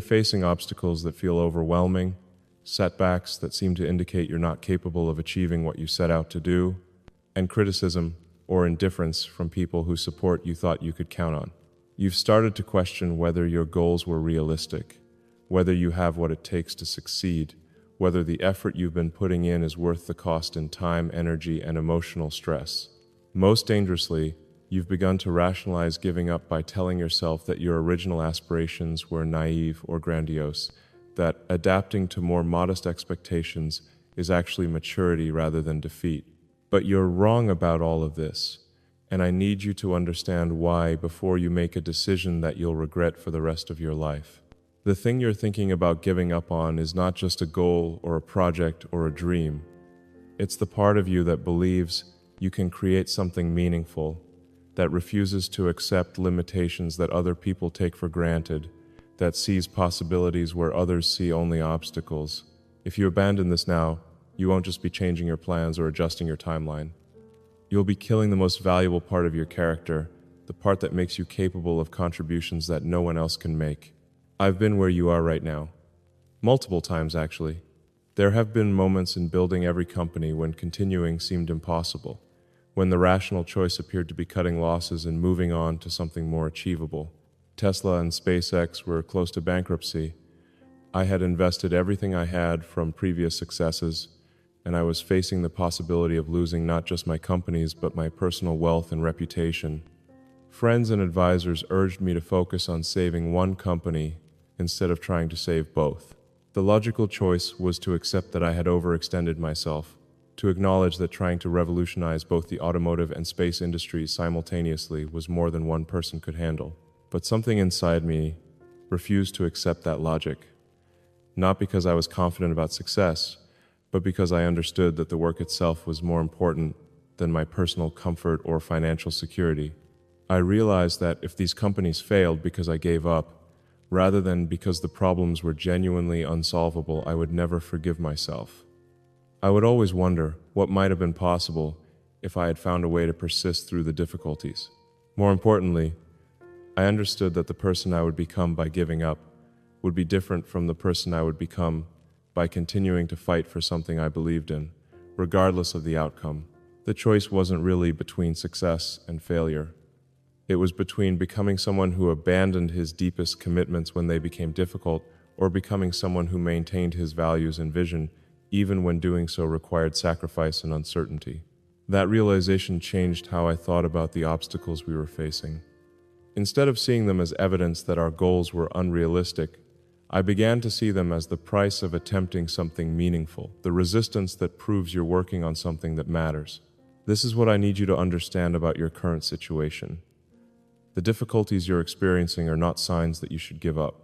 facing obstacles that feel overwhelming, setbacks that seem to indicate you're not capable of achieving what you set out to do, and criticism or indifference from people whose support you thought you could count on. You've started to question whether your goals were realistic, whether you have what it takes to succeed, whether the effort you've been putting in is worth the cost in time, energy, and emotional stress. Most dangerously, you've begun to rationalize giving up by telling yourself that your original aspirations were naive or grandiose, that adapting to more modest expectations is actually maturity rather than defeat. But you're wrong about all of this, and I need you to understand why before you make a decision that you'll regret for the rest of your life. The thing you're thinking about giving up on is not just a goal or a project or a dream. It's the part of you that believes you can create something meaningful, that refuses to accept limitations that other people take for granted, that sees possibilities where others see only obstacles. If you abandon this now, you won't just be changing your plans or adjusting your timeline. You'll be killing the most valuable part of your character, the part that makes you capable of contributions that no one else can make. I've been where you are right now. Multiple times, actually. There have been moments in building every company when continuing seemed impossible, when the rational choice appeared to be cutting losses and moving on to something more achievable. Tesla and SpaceX were close to bankruptcy. I had invested everything I had from previous successes, and I was facing the possibility of losing not just my companies, but my personal wealth and reputation. Friends and advisors urged me to focus on saving one company instead of trying to save both. The logical choice was to accept that I had overextended myself, to acknowledge that trying to revolutionize both the automotive and space industries simultaneously was more than one person could handle. But something inside me refused to accept that logic, not because I was confident about success, but because I understood that the work itself was more important than my personal comfort or financial security. I realized that if these companies failed because I gave up, rather than because the problems were genuinely unsolvable, I would never forgive myself. I would always wonder what might have been possible if I had found a way to persist through the difficulties. More importantly, I understood that the person I would become by giving up would be different from the person I would become by continuing to fight for something I believed in, regardless of the outcome. The choice wasn't really between success and failure. It was between becoming someone who abandoned his deepest commitments when they became difficult, or becoming someone who maintained his values and vision, even when doing so required sacrifice and uncertainty. That realization changed how I thought about the obstacles we were facing. Instead of seeing them as evidence that our goals were unrealistic, I began to see them as the price of attempting something meaningful, the resistance that proves you're working on something that matters. This is what I need you to understand about your current situation. The difficulties you're experiencing are not signs that you should give up.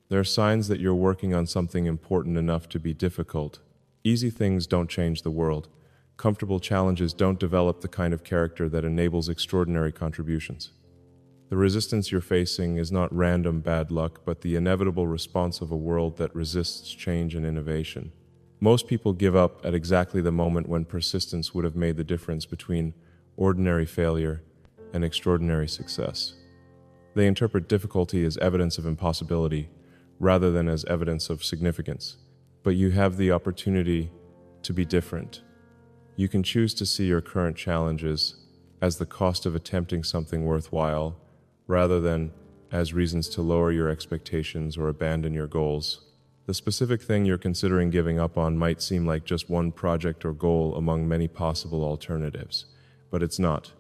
They're signs that you're working on something important enough to be difficult. Easy things don't change the world. Comfortable challenges don't develop the kind of character that enables extraordinary contributions. The resistance you're facing is not random bad luck, but the inevitable response of a world that resists change and innovation. Most people give up at exactly the moment when persistence would have made the difference between ordinary failure and extraordinary success. They interpret difficulty as evidence of impossibility rather than as evidence of significance. But you have the opportunity to be different. You can choose to see your current challenges as the cost of attempting something worthwhile, rather than as reasons to lower your expectations or abandon your goals. The specific thing you're considering giving up on might seem like just one project or goal among many possible alternatives, but it's not.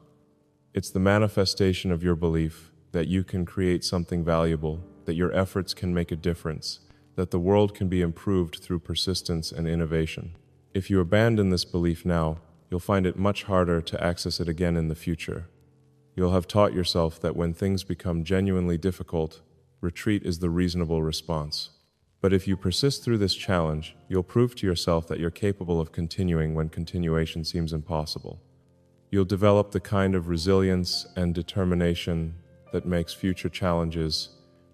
It's the manifestation of your belief that you can create something valuable, that your efforts can make a difference, that the world can be improved through persistence and innovation. If you abandon this belief now, you'll find it much harder to access it again in the future. You'll have taught yourself that when things become genuinely difficult, retreat is the reasonable response. But if you persist through this challenge, you'll prove to yourself that you're capable of continuing when continuation seems impossible. You'll develop the kind of resilience and determination that makes future challenges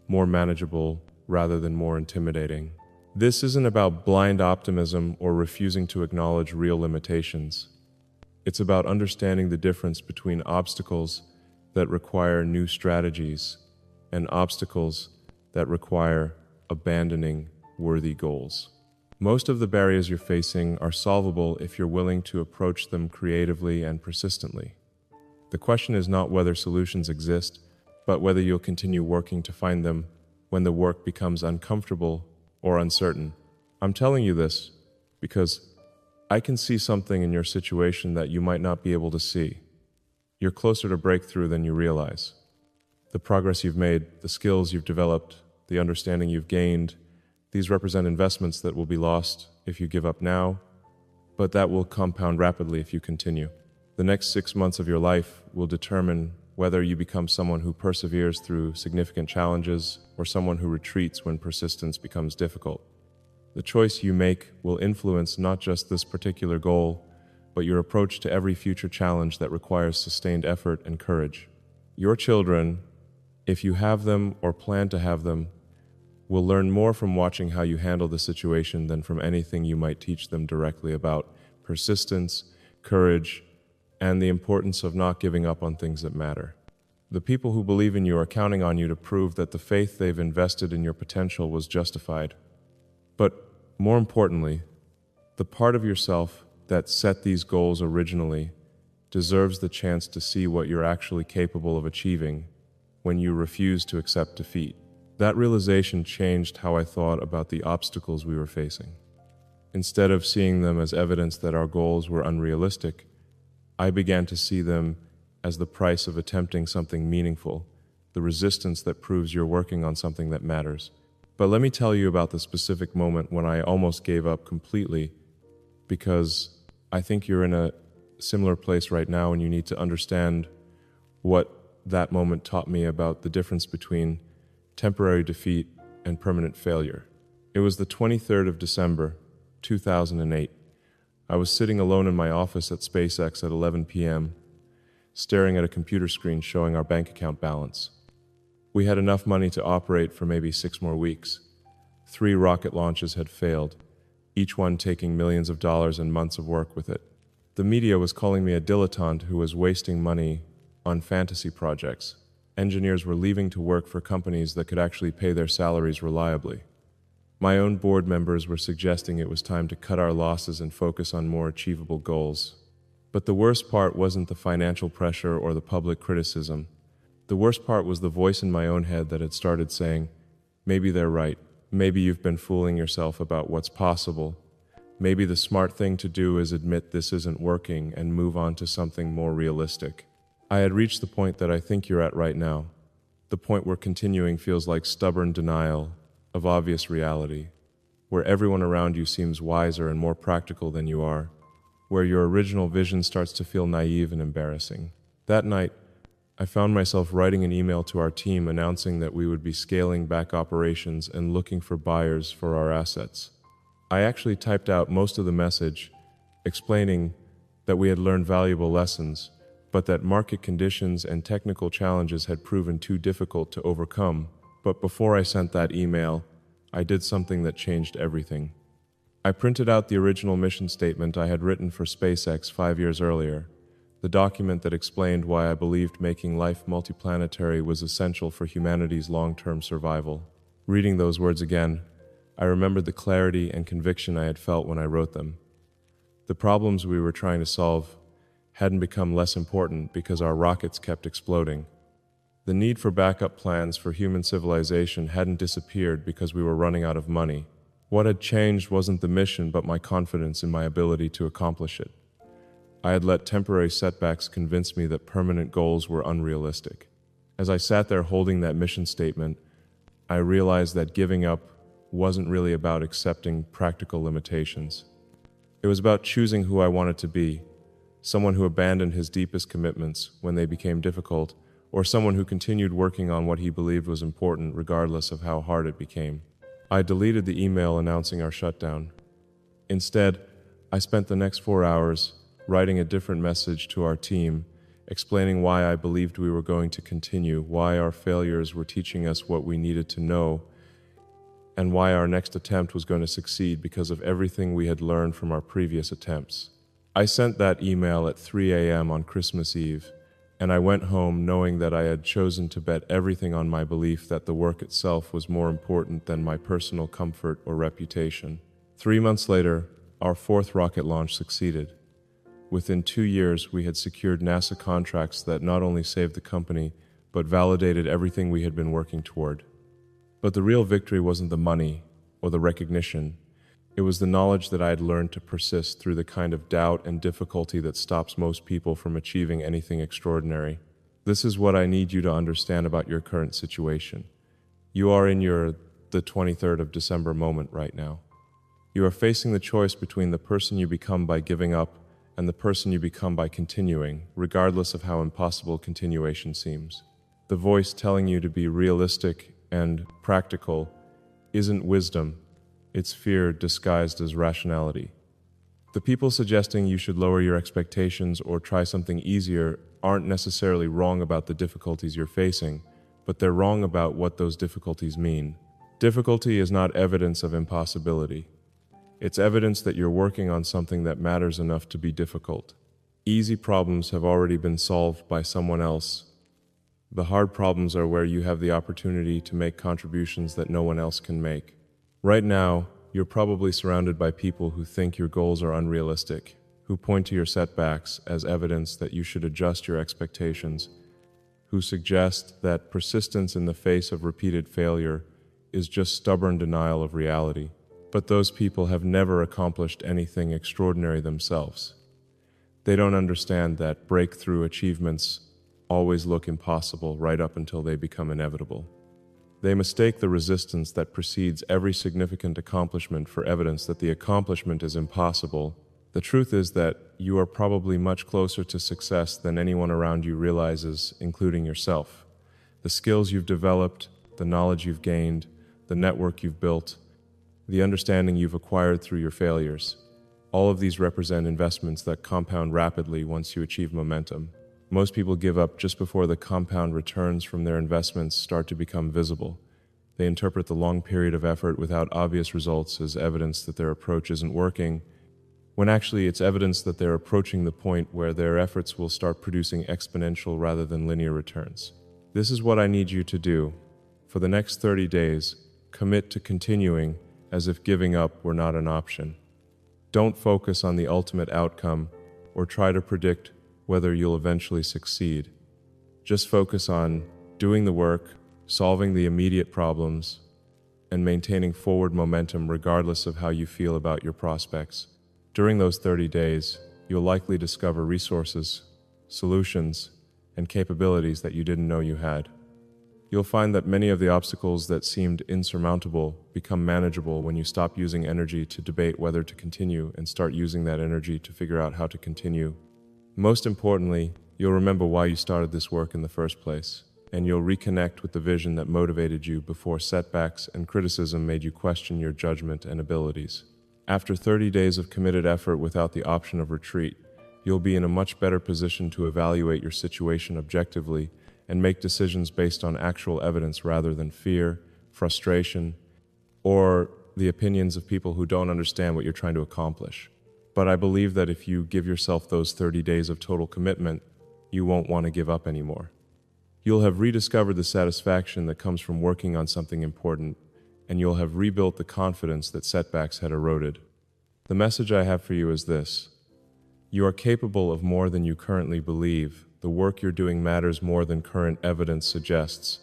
more manageable rather than more intimidating. This isn't about blind optimism or refusing to acknowledge real limitations. It's about understanding the difference between obstacles that require new strategies and obstacles that require abandoning worthy goals. Most of the barriers you're facing are solvable if you're willing to approach them creatively and persistently. The question is not whether solutions exist, but whether you'll continue working to find them when the work becomes uncomfortable or uncertain. I'm telling you this because I can see something in your situation that you might not be able to see. You're closer to breakthrough than you realize. The progress you've made, the skills you've developed, the understanding you've gained, these represent investments that will be lost if you give up now, but that will compound rapidly if you continue. The next 6 months of your life will determine whether you become someone who perseveres through significant challenges or someone who retreats when persistence becomes difficult. The choice you make will influence not just this particular goal, but your approach to every future challenge that requires sustained effort and courage. Your children, if you have them or plan to have them, will learn more from watching how you handle the situation than from anything you might teach them directly about persistence, courage, and the importance of not giving up on things that matter. The people who believe in you are counting on you to prove that the faith they've invested in your potential was justified. But more importantly, the part of yourself that set these goals originally deserves the chance to see what you're actually capable of achieving when you refuse to accept defeat. That realization changed how I thought about the obstacles we were facing. Instead of seeing them as evidence that our goals were unrealistic, I began to see them as the price of attempting something meaningful, the resistance that proves you're working on something that matters. But let me tell you about the specific moment when I almost gave up completely, because I think you're in a similar place right now and you need to understand what that moment taught me about the difference between temporary defeat and permanent failure. It was the 23rd of December, 2008. I was sitting alone in my office at SpaceX at 11 p.m., staring at a computer screen showing our bank account balance. We had enough money to operate for maybe 6 more weeks. 3 rocket launches had failed, each one taking millions of dollars and months of work with it. The media was calling me a dilettante who was wasting money on fantasy projects. Engineers were leaving to work for companies that could actually pay their salaries reliably. My own board members were suggesting it was time to cut our losses and focus on more achievable goals. But the worst part wasn't the financial pressure or the public criticism. The worst part was the voice in my own head that had started saying, maybe they're right. Maybe you've been fooling yourself about what's possible. Maybe the smart thing to do is admit this isn't working and move on to something more realistic. I had reached the point that I think you're at right now, the point where continuing feels like stubborn denial of obvious reality, where everyone around you seems wiser and more practical than you are, where your original vision starts to feel naive and embarrassing. That night, I found myself writing an email to our team announcing that we would be scaling back operations and looking for buyers for our assets. I actually typed out most of the message, explaining that we had learned valuable lessons, but that market conditions and technical challenges had proven too difficult to overcome. But before I sent that email, I did something that changed everything. I printed out the original mission statement I had written for SpaceX 5 years earlier, the document that explained why I believed making life multiplanetary was essential for humanity's long-term survival. Reading those words again, I remembered the clarity and conviction I had felt when I wrote them. The problems we were trying to solve hadn't become less important because our rockets kept exploding. The need for backup plans for human civilization hadn't disappeared because we were running out of money. What had changed wasn't the mission, but my confidence in my ability to accomplish it. I had let temporary setbacks convince me that permanent goals were unrealistic. As I sat there holding that mission statement, I realized that giving up wasn't really about accepting practical limitations. It was about choosing who I wanted to be, someone who abandoned his deepest commitments when they became difficult, or someone who continued working on what he believed was important regardless of how hard it became. I deleted the email announcing our shutdown. Instead, I spent the next 4 hours writing a different message to our team, explaining why I believed we were going to continue, why our failures were teaching us what we needed to know, and why our next attempt was going to succeed because of everything we had learned from our previous attempts. I sent that email at 3 a.m. on Christmas Eve, And I went home knowing that I had chosen to bet everything on my belief that the work itself was more important than my personal comfort or reputation. 3 months later, our fourth rocket launch succeeded. Within 2 years, we had secured NASA contracts that not only saved the company, but validated everything we had been working toward. But the real victory wasn't the money or the recognition. It was the knowledge that I had learned to persist through the kind of doubt and difficulty that stops most people from achieving anything extraordinary. This is what I need you to understand about your current situation. You are in the 23rd of December moment right now. You are facing the choice between the person you become by giving up and the person you become by continuing, regardless of how impossible continuation seems. The voice telling you to be realistic and practical isn't wisdom. It's fear disguised as rationality. The people suggesting you should lower your expectations or try something easier aren't necessarily wrong about the difficulties you're facing, but they're wrong about what those difficulties mean. Difficulty is not evidence of impossibility. It's evidence that you're working on something that matters enough to be difficult. Easy problems have already been solved by someone else. The hard problems are where you have the opportunity to make contributions that no one else can make. Right now, you're probably surrounded by people who think your goals are unrealistic, who point to your setbacks as evidence that you should adjust your expectations, who suggest that persistence in the face of repeated failure is just stubborn denial of reality. But those people have never accomplished anything extraordinary themselves. They don't understand that breakthrough achievements always look impossible right up until they become inevitable. They mistake the resistance that precedes every significant accomplishment for evidence that the accomplishment is impossible. The truth is that you are probably much closer to success than anyone around you realizes, including yourself. The skills you've developed, the knowledge you've gained, the network you've built, the understanding you've acquired through your failures, all of these represent investments that compound rapidly once you achieve momentum. Most people give up just before the compound returns from their investments start to become visible. They interpret the long period of effort without obvious results as evidence that their approach isn't working, when actually it's evidence that they're approaching the point where their efforts will start producing exponential rather than linear returns. This is what I need you to do. For the next 30 days, commit to continuing as if giving up were not an option. Don't focus on the ultimate outcome or try to predict whether you'll eventually succeed. Just focus on doing the work, solving the immediate problems, and maintaining forward momentum regardless of how you feel about your prospects. During those 30 days, you'll likely discover resources, solutions, and capabilities that you didn't know you had. You'll find that many of the obstacles that seemed insurmountable become manageable when you stop using energy to debate whether to continue and start using that energy to figure out how to continue. Most importantly, you'll remember why you started this work in the first place, and you'll reconnect with the vision that motivated you before setbacks and criticism made you question your judgment and abilities. After 30 days of committed effort without the option of retreat, you'll be in a much better position to evaluate your situation objectively and make decisions based on actual evidence rather than fear, frustration, or the opinions of people who don't understand what you're trying to accomplish. But I believe that if you give yourself those 30 days of total commitment, you won't want to give up anymore. You'll have rediscovered the satisfaction that comes from working on something important, and you'll have rebuilt the confidence that setbacks had eroded. The message I have for you is this: you are capable of more than you currently believe. The work you're doing matters more than current evidence suggests,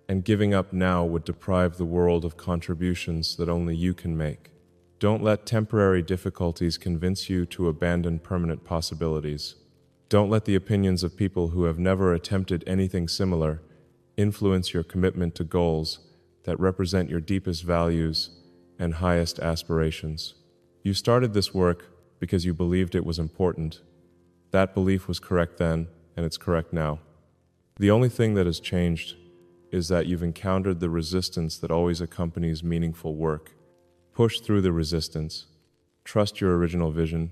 and giving up now would deprive the world of contributions that only you can make. Don't let temporary difficulties convince you to abandon permanent possibilities. Don't let the opinions of people who have never attempted anything similar influence your commitment to goals that represent your deepest values and highest aspirations. You started this work because you believed it was important. That belief was correct then, and it's correct now. The only thing that has changed is that you've encountered the resistance that always accompanies meaningful work. Push through the resistance. Trust your original vision.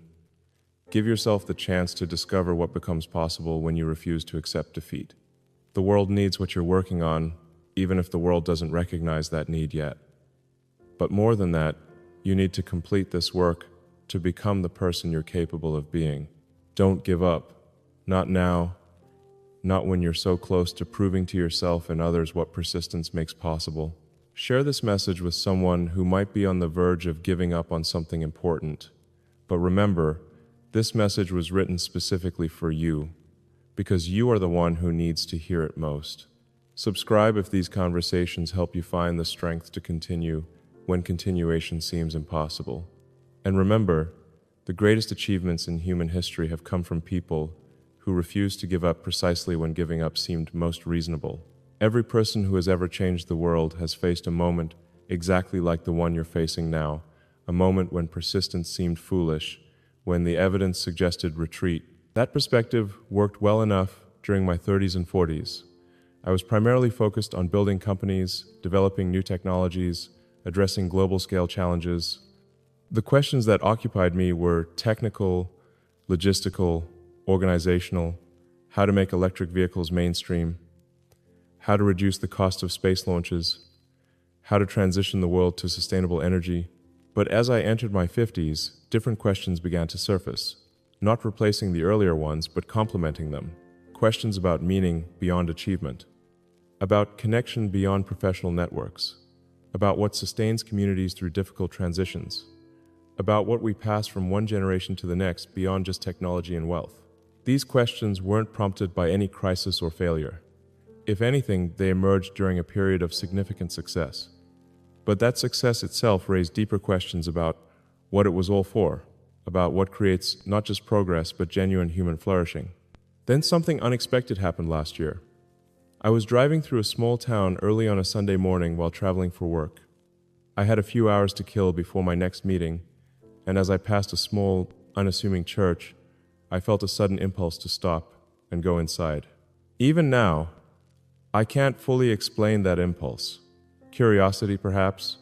Give yourself the chance to discover what becomes possible when you refuse to accept defeat. The world needs what you're working on, even if the world doesn't recognize that need yet. But more than that, you need to complete this work to become the person you're capable of being. Don't give up. Not now, not when you're so close to proving to yourself and others what persistence makes possible. Share this message with someone who might be on the verge of giving up on something important. But remember, this message was written specifically for you, because you are the one who needs to hear it most. Subscribe if these conversations help you find the strength to continue when continuation seems impossible. And remember, the greatest achievements in human history have come from people who refused to give up precisely when giving up seemed most reasonable. Every person who has ever changed the world has faced a moment exactly like the one you're facing now, a moment when persistence seemed foolish, when the evidence suggested retreat. That perspective worked well enough during my 30s and 40s. I was primarily focused on building companies, developing new technologies, addressing global-scale challenges. The questions that occupied me were technical, logistical, organizational, how to make electric vehicles mainstream, how to reduce the cost of space launches, how to transition the world to sustainable energy. But as I entered my 50s, different questions began to surface, not replacing the earlier ones, but complementing them. Questions about meaning beyond achievement, about connection beyond professional networks, about what sustains communities through difficult transitions, about what we pass from one generation to the next beyond just technology and wealth. These questions weren't prompted by any crisis or failure. If anything, they emerged during a period of significant success. But that success itself raised deeper questions about what it was all for, about what creates not just progress but genuine human flourishing. Then something unexpected happened last year. I was driving through a small town early on a Sunday morning while traveling for work. I had a few hours to kill before my next meeting, and as I passed a small, unassuming church, I felt a sudden impulse to stop and go inside. Even now, I can't fully explain that impulse. Curiosity, perhaps,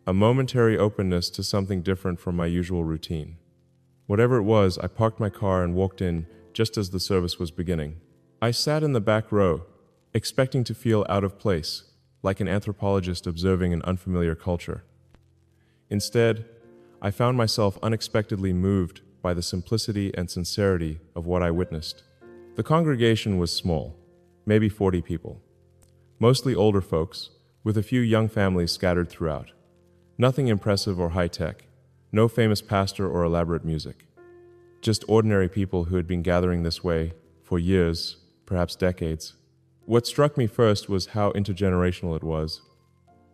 a momentary openness to something different from my usual routine. Whatever it was, I parked my car and walked in just as the service was beginning. I sat in the back row, expecting to feel out of place, like an anthropologist observing an unfamiliar culture. Instead, I found myself unexpectedly moved by the simplicity and sincerity of what I witnessed. The congregation was small, maybe 40 people, mostly older folks, with a few young families scattered throughout. Nothing impressive or high-tech, no famous pastor or elaborate music. Just ordinary people who had been gathering this way for years, perhaps decades. What struck me first was how intergenerational it was.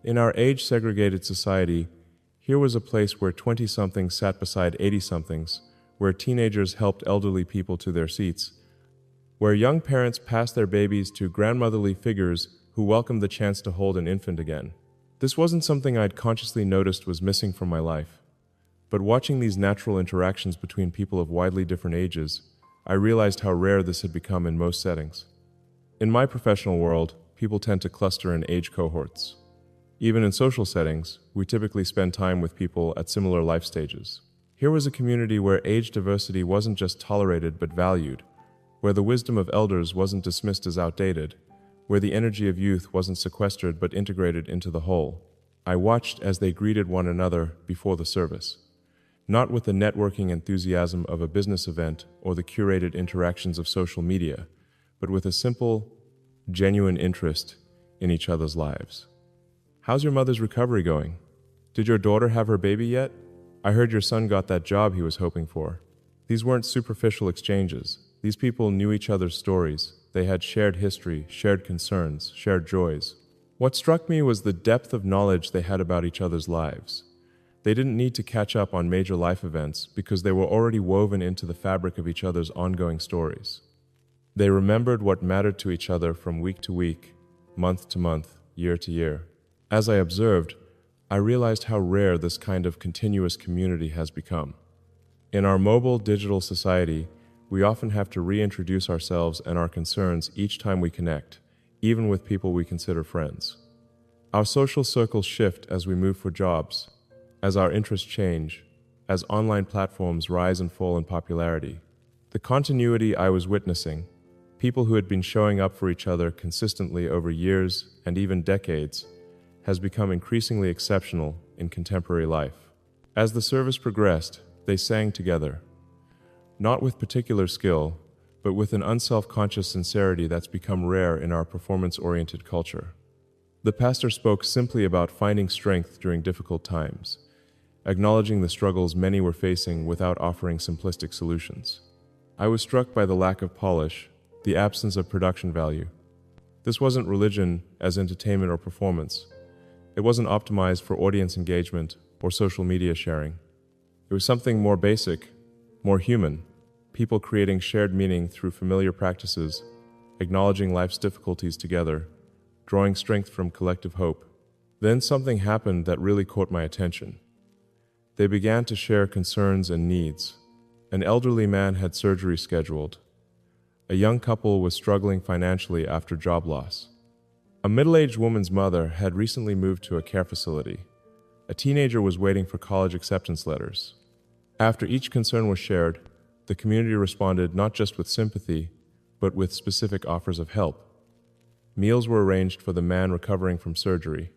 In our age-segregated society, here was a place where 20-somethings sat beside 80-somethings, where teenagers helped elderly people to their seats, where young parents passed their babies to grandmotherly figures who welcomed the chance to hold an infant again. This wasn't something I'd consciously noticed was missing from my life. But watching these natural interactions between people of widely different ages, I realized how rare this had become in most settings. In my professional world, people tend to cluster in age cohorts. Even in social settings, we typically spend time with people at similar life stages. Here was a community where age diversity wasn't just tolerated but valued, where the wisdom of elders wasn't dismissed as outdated, where the energy of youth wasn't sequestered but integrated into the whole. I watched as they greeted one another before the service, not with the networking enthusiasm of a business event or the curated interactions of social media, but with a simple, genuine interest in each other's lives. How's your mother's recovery going? Did your daughter have her baby yet? I heard your son got that job he was hoping for. These weren't superficial exchanges. These people knew each other's stories. They had shared history, shared concerns, shared joys. What struck me was the depth of knowledge they had about each other's lives. They didn't need to catch up on major life events because they were already woven into the fabric of each other's ongoing stories. They remembered what mattered to each other from week to week, month to month, year to year. As I observed, I realized how rare this kind of continuous community has become. In our mobile digital society, we often have to reintroduce ourselves and our concerns each time we connect, even with people we consider friends. Our social circles shift as we move for jobs, as our interests change, as online platforms rise and fall in popularity. The continuity I was witnessing, people who had been showing up for each other consistently over years and even decades, has become increasingly exceptional in contemporary life. As the service progressed, they sang together, not with particular skill, but with an unself-conscious sincerity that's become rare in our performance-oriented culture. The pastor spoke simply about finding strength during difficult times, acknowledging the struggles many were facing without offering simplistic solutions. I was struck by the lack of polish, the absence of production value. This wasn't religion as entertainment or performance. It wasn't optimized for audience engagement or social media sharing. It was something more basic, more human, people creating shared meaning through familiar practices, acknowledging life's difficulties together, drawing strength from collective hope. Then something happened that really caught my attention. They began to share concerns and needs. An elderly man had surgery scheduled. A young couple was struggling financially after job loss. A middle-aged woman's mother had recently moved to a care facility. A teenager was waiting for college acceptance letters. After each concern was shared, the community responded not just with sympathy, but with specific offers of help. Meals were arranged for the man recovering from surgery.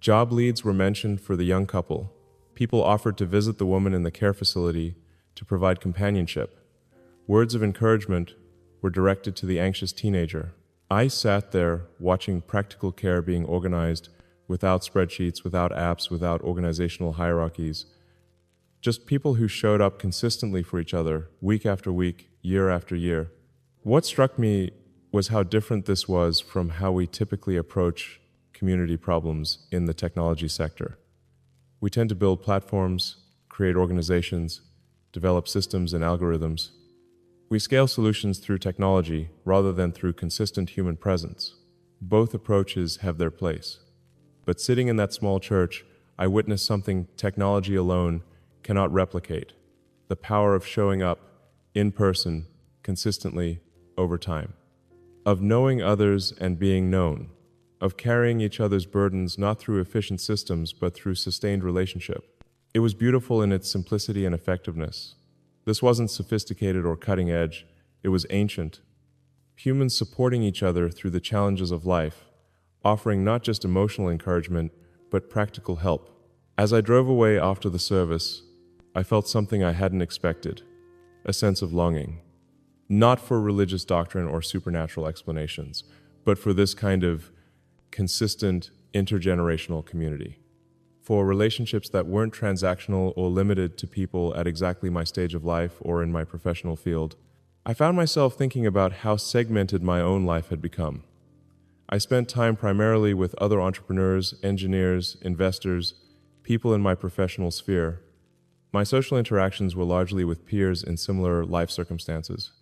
Job leads were mentioned for the young couple. People offered to visit the woman in the care facility to provide companionship. Words of encouragement were directed to the anxious teenager. I sat there watching practical care being organized without spreadsheets, without apps, without organizational hierarchies. Just people who showed up consistently for each other, week after week, year after year. What struck me was how different this was from how we typically approach community problems in the technology sector. We tend to build platforms, create organizations, develop systems and algorithms. We scale solutions through technology rather than through consistent human presence. Both approaches have their place. But sitting in that small church, I witnessed something technology alone cannot replicate: the power of showing up in person consistently over time, of knowing others and being known, of carrying each other's burdens not through efficient systems but through sustained relationship. It was beautiful in its simplicity and effectiveness. This wasn't sophisticated or cutting edge, it was ancient. Humans supporting each other through the challenges of life, offering not just emotional encouragement, but practical help. As I drove away after the service, I felt something I hadn't expected, a sense of longing. Not for religious doctrine or supernatural explanations, but for this kind of consistent intergenerational community. For relationships that weren't transactional or limited to people at exactly my stage of life or in my professional field. I found myself thinking about how segmented my own life had become. I spent time primarily with other entrepreneurs, engineers, investors, people in my professional sphere. My social interactions were largely with peers in similar life circumstances.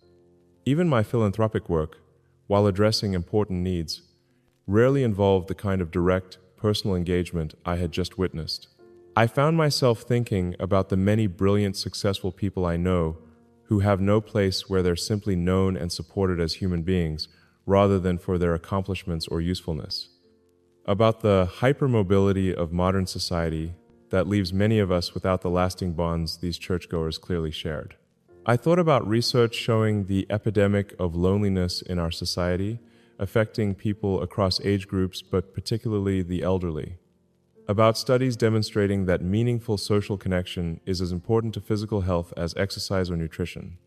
Even my philanthropic work, while addressing important needs, rarely involved the kind of direct, personal engagement I had just witnessed. I found myself thinking about the many brilliant, successful people I know who have no place where they're simply known and supported as human beings, rather than for their accomplishments or usefulness. About the hypermobility of modern society that leaves many of us without the lasting bonds these churchgoers clearly shared. I thought about research showing the epidemic of loneliness in our society, affecting people across age groups, but particularly the elderly. About studies demonstrating that meaningful social connection is as important to physical health as exercise or nutrition.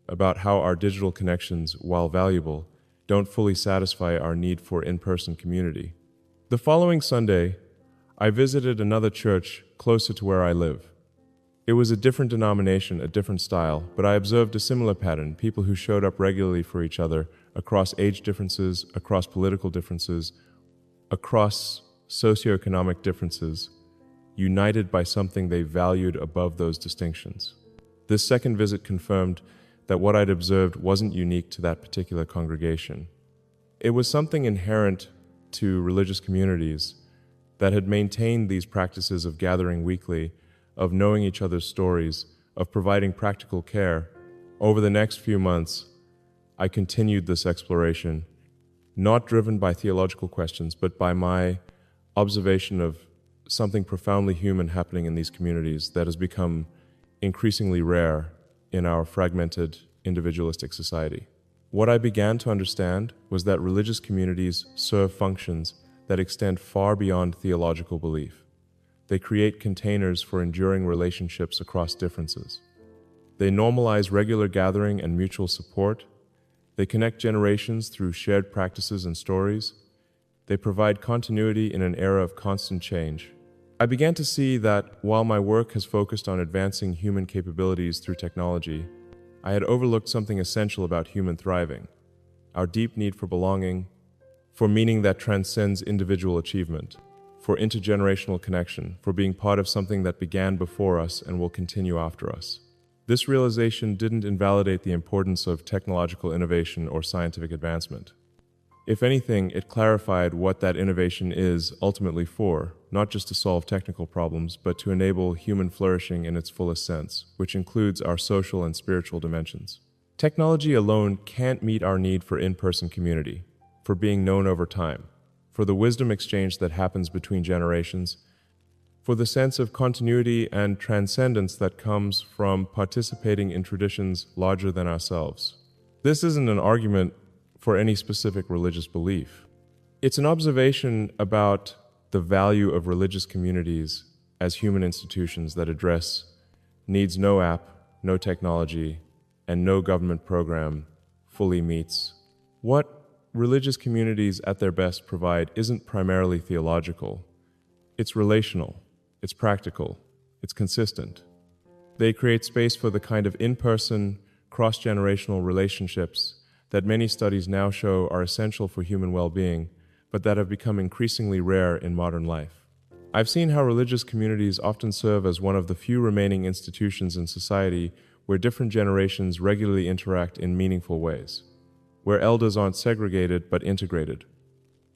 About how our digital connections, while valuable, don't fully satisfy our need for in-person community. The following Sunday, I visited another church closer to where I live. It was a different denomination, a different style, but I observed a similar pattern: people who showed up regularly for each other across age differences, across political differences, across socioeconomic differences, united by something they valued above those distinctions. This second visit confirmed that what I'd observed wasn't unique to that particular congregation. It was something inherent to religious communities that had maintained these practices of gathering weekly, of knowing each other's stories, of providing practical care. Over the next few months, I continued this exploration, not driven by theological questions, but by my observation of something profoundly human happening in these communities that has become increasingly rare in our fragmented, individualistic society. What I began to understand was that religious communities serve functions that extend far beyond theological belief. They create containers for enduring relationships across differences. They normalize regular gathering and mutual support. They connect generations through shared practices and stories. They provide continuity in an era of constant change. I began to see that while my work has focused on advancing human capabilities through technology, I had overlooked something essential about human thriving: our deep need for belonging, for meaning that transcends individual achievement, for intergenerational connection, for being part of something that began before us and will continue after us. This realization didn't invalidate the importance of technological innovation or scientific advancement. If anything, it clarified what that innovation is ultimately for, not just to solve technical problems, but to enable human flourishing in its fullest sense, which includes our social and spiritual dimensions. Technology alone can't meet our need for in-person community, for being known over time, for the wisdom exchange that happens between generations, for the sense of continuity and transcendence that comes from participating in traditions larger than ourselves. This isn't an argument for any specific religious belief. It's an observation about the value of religious communities as human institutions that address needs no app, no technology, and no government program fully meets. What religious communities at their best provide isn't primarily theological. It's relational, it's practical, it's consistent. They create space for the kind of in-person, cross-generational relationships that many studies now show are essential for human well-being, but that have become increasingly rare in modern life. I've seen how religious communities often serve as one of the few remaining institutions in society where different generations regularly interact in meaningful ways, where elders aren't segregated but integrated,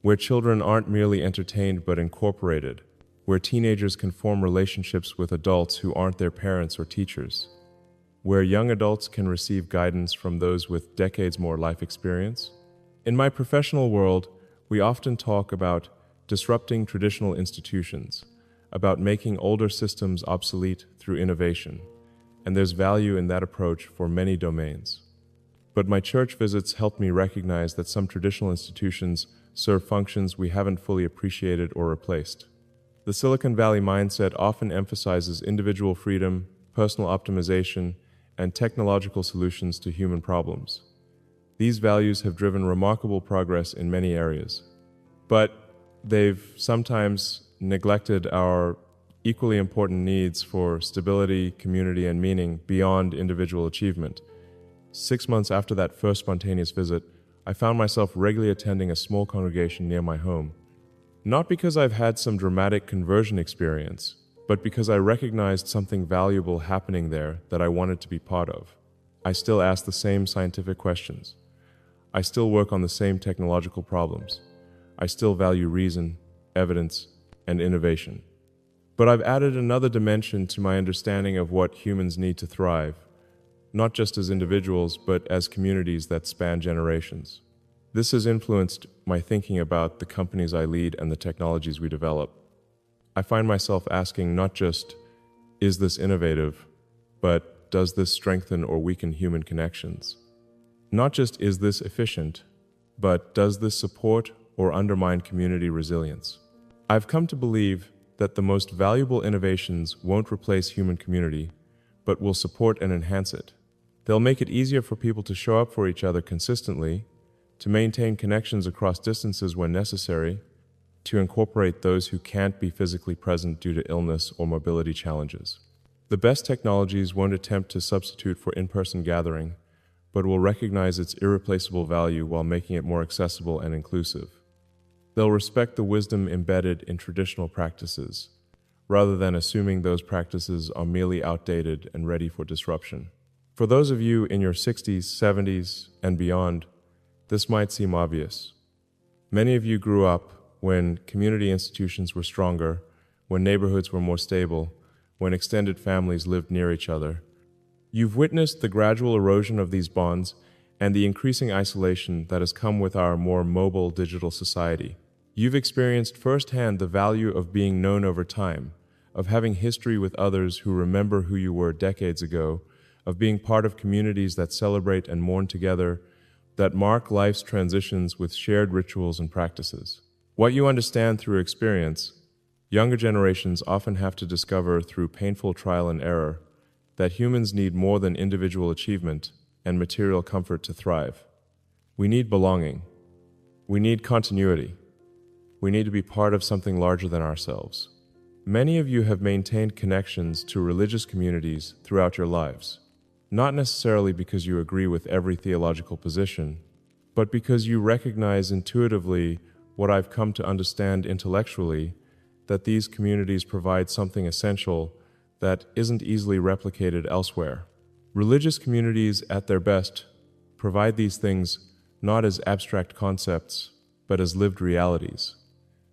where children aren't merely entertained but incorporated, where teenagers can form relationships with adults who aren't their parents or teachers, where young adults can receive guidance from those with decades more life experience. In my professional world, we often talk about disrupting traditional institutions, about making older systems obsolete through innovation, and there's value in that approach for many domains. But my church visits helped me recognize that some traditional institutions serve functions we haven't fully appreciated or replaced. The Silicon Valley mindset often emphasizes individual freedom, personal optimization, and technological solutions to human problems. These values have driven remarkable progress in many areas, but they've sometimes neglected our equally important needs for stability, community, and meaning beyond individual achievement. 6 months after that first spontaneous visit, I found myself regularly attending a small congregation near my home. Not because I've had some dramatic conversion experience, but because I recognized something valuable happening there that I wanted to be part of. I still ask the same scientific questions. I still work on the same technological problems. I still value reason, evidence, and innovation. But I've added another dimension to my understanding of what humans need to thrive, not just as individuals, but as communities that span generations. This has influenced my thinking about the companies I lead and the technologies we develop. I find myself asking not just, is this innovative, but does this strengthen or weaken human connections? Not just is this efficient, but does this support or undermine community resilience? I've come to believe that the most valuable innovations won't replace human community, but will support and enhance it. They'll make it easier for people to show up for each other consistently, to maintain connections across distances when necessary, to incorporate those who can't be physically present due to illness or mobility challenges. The best technologies won't attempt to substitute for in-person gathering, but will recognize its irreplaceable value while making it more accessible and inclusive. They'll respect the wisdom embedded in traditional practices, rather than assuming those practices are merely outdated and ready for disruption. For those of you in your 60s, 70s, and beyond, this might seem obvious. Many of you grew up when community institutions were stronger, when neighborhoods were more stable, when extended families lived near each other. You've witnessed the gradual erosion of these bonds and the increasing isolation that has come with our more mobile digital society. You've experienced firsthand the value of being known over time, of having history with others who remember who you were decades ago, of being part of communities that celebrate and mourn together, that mark life's transitions with shared rituals and practices. What you understand through experience, younger generations often have to discover through painful trial and error, that humans need more than individual achievement and material comfort to thrive. We need belonging. We need continuity. We need to be part of something larger than ourselves. Many of you have maintained connections to religious communities throughout your lives, not necessarily because you agree with every theological position, but because you recognize intuitively what I've come to understand intellectually, that these communities provide something essential that isn't easily replicated elsewhere. Religious communities, at their best, provide these things not as abstract concepts, but as lived realities.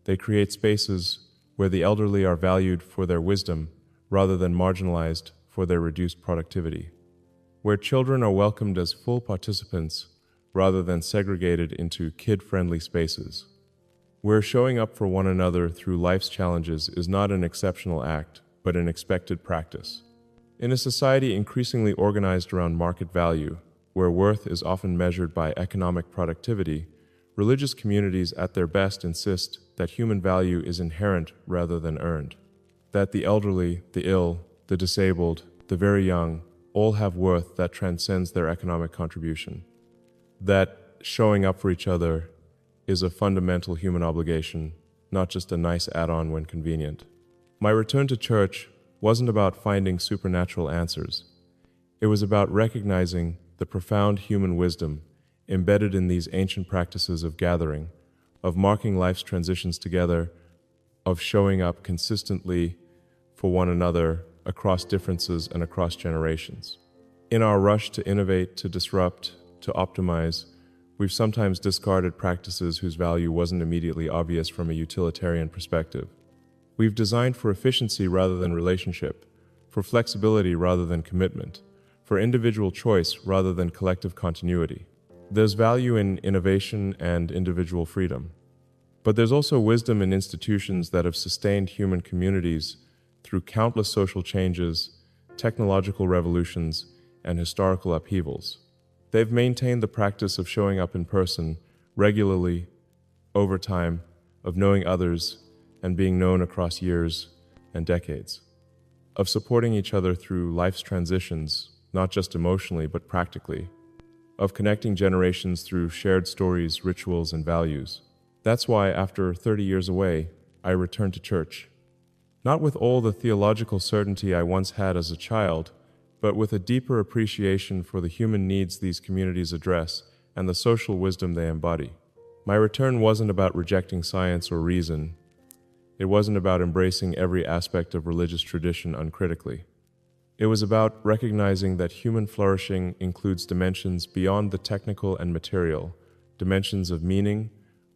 They create spaces where the elderly are valued for their wisdom rather than marginalized for their reduced productivity, where children are welcomed as full participants rather than segregated into kid-friendly spaces, where showing up for one another through life's challenges is not an exceptional act, but an expected practice. In a society increasingly organized around market value, where worth is often measured by economic productivity, religious communities at their best insist that human value is inherent rather than earned, that the elderly, the ill, the disabled, the very young, all have worth that transcends their economic contribution, that showing up for each other is a fundamental human obligation, not just a nice add-on when convenient. My return to church wasn't about finding supernatural answers. It was about recognizing the profound human wisdom embedded in these ancient practices of gathering, of marking life's transitions together, of showing up consistently for one another across differences and across generations. In our rush to innovate, to disrupt, to optimize, we've sometimes discarded practices whose value wasn't immediately obvious from a utilitarian perspective. We've designed for efficiency rather than relationship, for flexibility rather than commitment, for individual choice rather than collective continuity. There's value in innovation and individual freedom, but there's also wisdom in institutions that have sustained human communities through countless social changes, technological revolutions, and historical upheavals. They've maintained the practice of showing up in person regularly, over time, of knowing others and being known across years and decades, of supporting each other through life's transitions, not just emotionally but practically, of connecting generations through shared stories, rituals, and values. That's why, after 30 years away, I returned to church. Not with all the theological certainty I once had as a child, but with a deeper appreciation for the human needs these communities address and the social wisdom they embody. My return wasn't about rejecting science or reason. It wasn't about embracing every aspect of religious tradition uncritically. It was about recognizing that human flourishing includes dimensions beyond the technical and material, dimensions of meaning,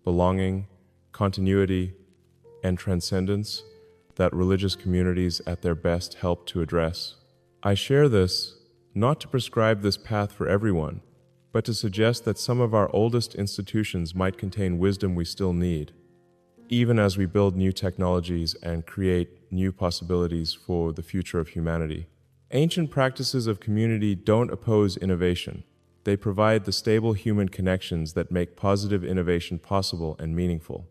belonging, continuity, and transcendence that religious communities at their best help to address. I share this not to prescribe this path for everyone, but to suggest that some of our oldest institutions might contain wisdom we still need, even as we build new technologies and create new possibilities for the future of humanity. Ancient practices of community don't oppose innovation. They provide the stable human connections that make positive innovation possible and meaningful.